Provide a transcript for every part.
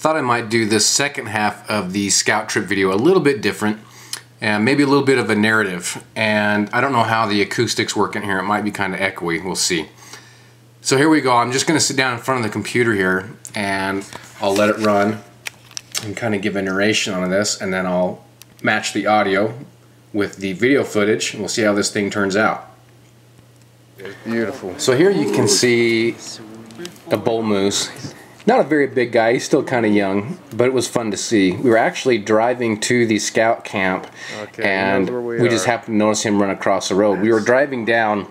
thought I might do this second half of the scout trip video a little bit different and maybe a little bit of a narrative. And I don't know how the acoustics work in here. It might be kind of echoey. We'll see. So here we go. I'm just going to sit down in front of the computer here and I'll let it run and kind of give a narration on this, and then I'll match the audio with the video footage and we'll see how this thing turns out. It's beautiful. So here you can see a bull moose. Not a very big guy, he's still kind of young, but it was fun to see. We were actually driving to the scout camp, and we just happened to notice him run across the road. We were driving down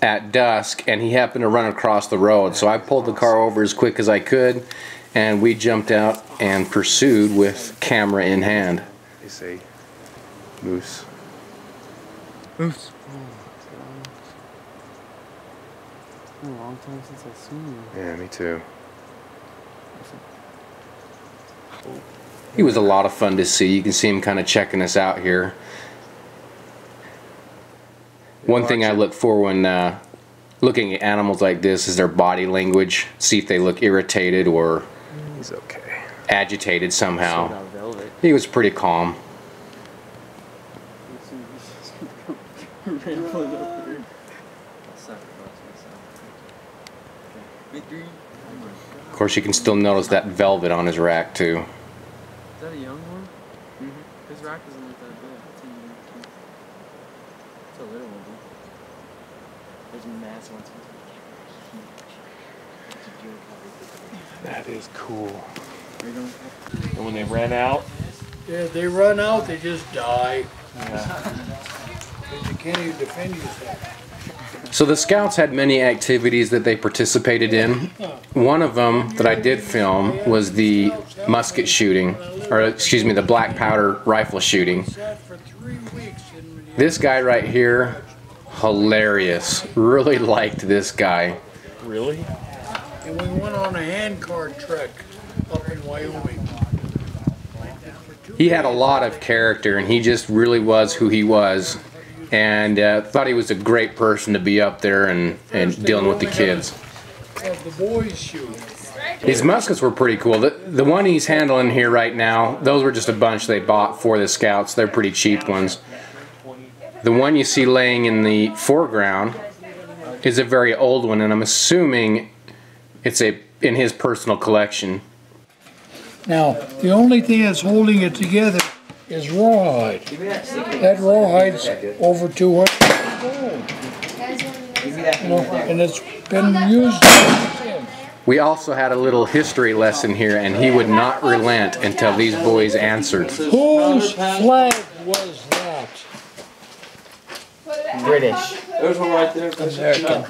at dusk, and he happened to run across the road, so I pulled the car over as quick as I could, and we jumped out and pursued with camera in hand. They say moose. Moose. It's been a long time since I've seen you. Yeah, me too. He was a lot of fun to see. You can see him kind of checking us out here. One thing I look for when looking at animals like this is their body language. See if they look irritated or he's okay, agitated somehow. He was pretty calm. Of course, you can still notice that velvet on his rack too. Is that a young one? Mm-hmm. His rack doesn't look that big. It's a little one, dude. There's massive ones. that is cool. And when they ran out, Yeah, they run out, they just die. yeah. Because you can't even defend yourself. So the Scouts had many activities that they participated in. One of them that I did film was the musket shooting, or excuse me, the black powder rifle shooting. This guy right here, hilarious. Really liked this guy. Really? And we went on a handcart trek up in Wyoming. He had a lot of character, and he just really was who he was. And thought he was a great person to be up there and dealing with the kids. The boys shoot. These muskets were pretty cool. The one he's handling here right now, those were just a bunch they bought for the Scouts. They're pretty cheap ones. The one you see laying in the foreground is a very old one, and I'm assuming it's in his personal collection. Now, the only thing that's holding it together is rawhide. That rawhide's over 200 years old. And it's been used since. We also had a little history lesson here, and he would not relent until these boys answered. Whose flag was that? British. There's one right there. American.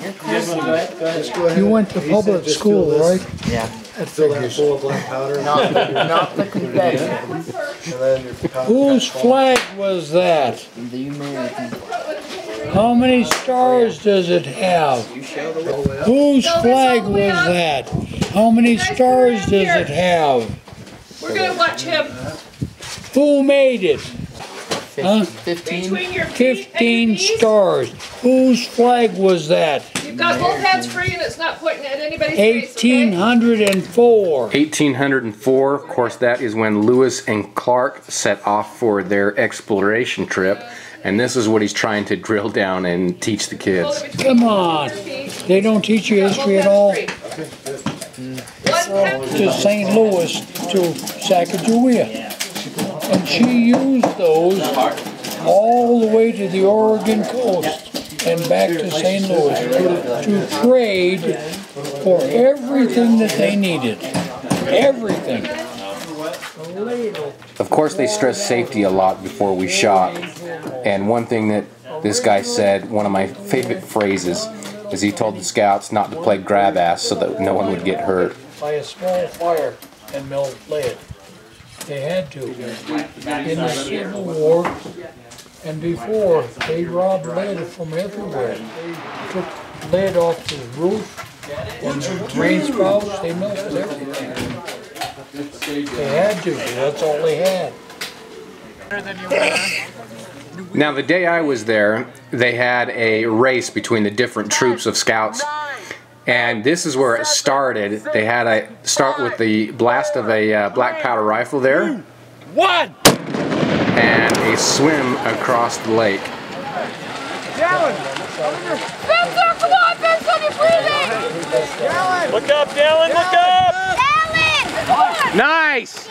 You went to public school, right? Yeah. That figures. Not the Confederate. Whose flag was that? The American. How many stars does it have? Whose flag was that? How many stars does it have? We're gonna watch him. Who made it? Huh? 15. Between your feet 15 and your knees. stars. Whose flag was that? You've got both hands free and it's not pointing at anybody's face, okay? 1804. 1804, of course, that is when Lewis and Clark set off for their exploration trip. And this is what he's trying to drill down and teach the kids. Come on. They don't teach you history at all. To St. Louis to Sacagawea. And she used those all the way to the Oregon coast and back to St. Louis to trade for everything that they needed. Everything. Of course, they stressed safety a lot before we shot. And one thing that this guy said, one of my favorite phrases, is he told the Scouts not to play grab ass so that no one would get hurt. By a small fire and melt lead. They had to. In the Civil War and before, they robbed lead from everywhere. They took lead off the roof and the rain spouts, they melted everything. They had to, that's all they had. Now, the day I was there, they had a race between the different troops of Scouts. And this is where it started. They had a start with the blast of a black powder rifle there. One! And a swim across the lake. Spencer, come on, Spencer, you're breathing! Look up, Dylan, look up! Alan! Come on! Nice!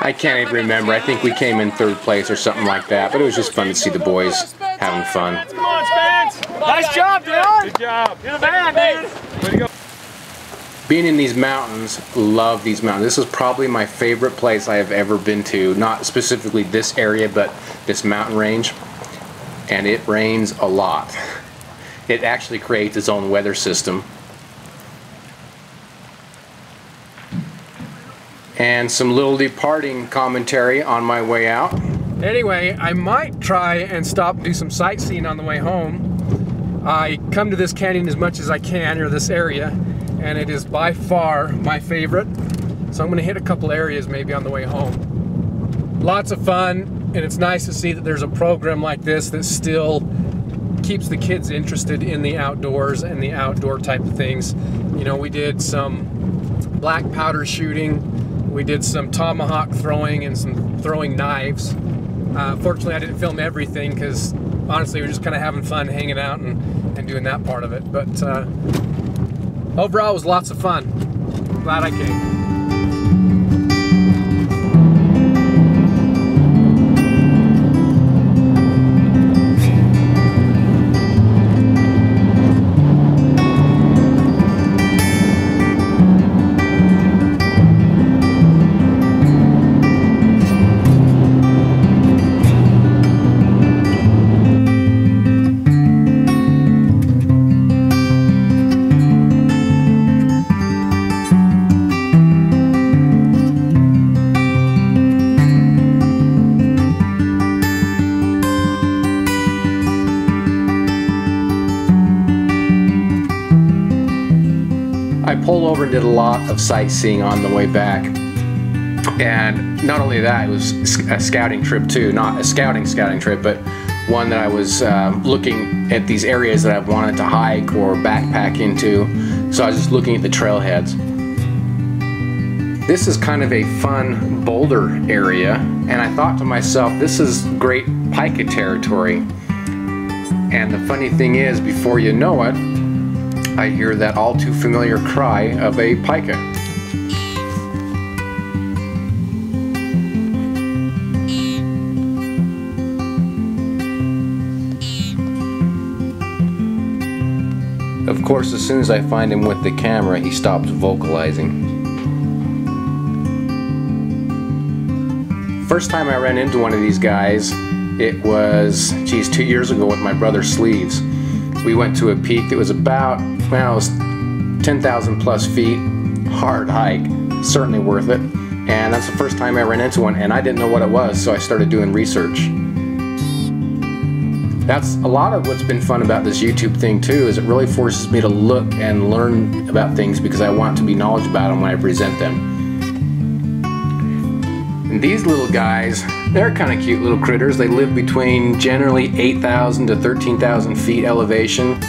I can't even remember. I think we came in 3rd place or something like that. But it was just fun to see the boys having fun. Come on, Spence! Nice job, Dylan! Good job. You're the man, dude! Way to go. Being in these mountains, love these mountains. This is probably my favorite place I have ever been to. Not specifically this area, but this mountain range. And it rains a lot. It actually creates its own weather system. And some little departing commentary on my way out. Anyway, I might try and stop and do some sightseeing on the way home. I come to this canyon as much as I can, or this area, and it is by far my favorite. So I'm gonna hit a couple areas maybe on the way home. Lots of fun, and it's nice to see that there's a program like this that still keeps the kids interested in the outdoors and the outdoor type of things. You know, we did some black powder shooting, we did some tomahawk throwing and some throwing knives. Fortunately, I didn't film everything because honestly, we were just kind of having fun hanging out and doing that part of it. But overall, it was lots of fun. Glad I came. I pulled over and did a lot of sightseeing on the way back, and not only that, it was a scouting trip too. Not a scouting trip, but one that I was looking at these areas that I wanted to hike or backpack into. So I was just looking at the trailheads. This is kind of a fun boulder area, and I thought to myself, this is great pika territory. And the funny thing is, before you know it, I hear that all too familiar cry of a pika. Of course, as soon as I find him with the camera, he stops vocalizing. First time I ran into one of these guys, it was, geez, 2 years ago with my brother Sleeves. We went to a peak that was about, well, it was 10,000 plus feet, hard hike, certainly worth it. And that's the first time I ran into one, and I didn't know what it was, so I started doing research. That's a lot of what's been fun about this YouTube thing too, is it really forces me to look and learn about things because I want to be knowledgeable about them when I present them. And these little guys, they're kind of cute little critters. They live between generally 8,000 to 13,000 feet elevation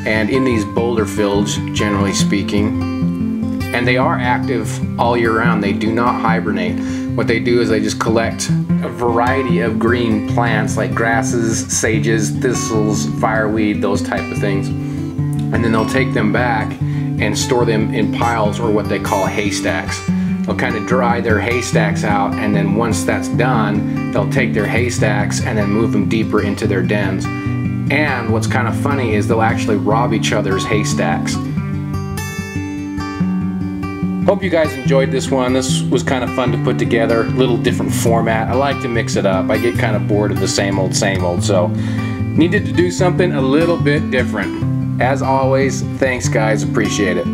and in these boulder fields, generally speaking. And they are active all year round. They do not hibernate. What they do is they just collect a variety of green plants like grasses, sages, thistles, fireweed, those type of things. And then they'll take them back and store them in piles, or what they call haystacks. They'll kind of dry their haystacks out, and then once that's done, they'll take their haystacks and then move them deeper into their dens. And what's kind of funny is they'll actually rob each other's haystacks. Hope you guys enjoyed this one. This was kind of fun to put together, a little different format. I like to mix it up. I get kind of bored of the same old, so needed to do something a little bit different. As always, thanks guys, appreciate it.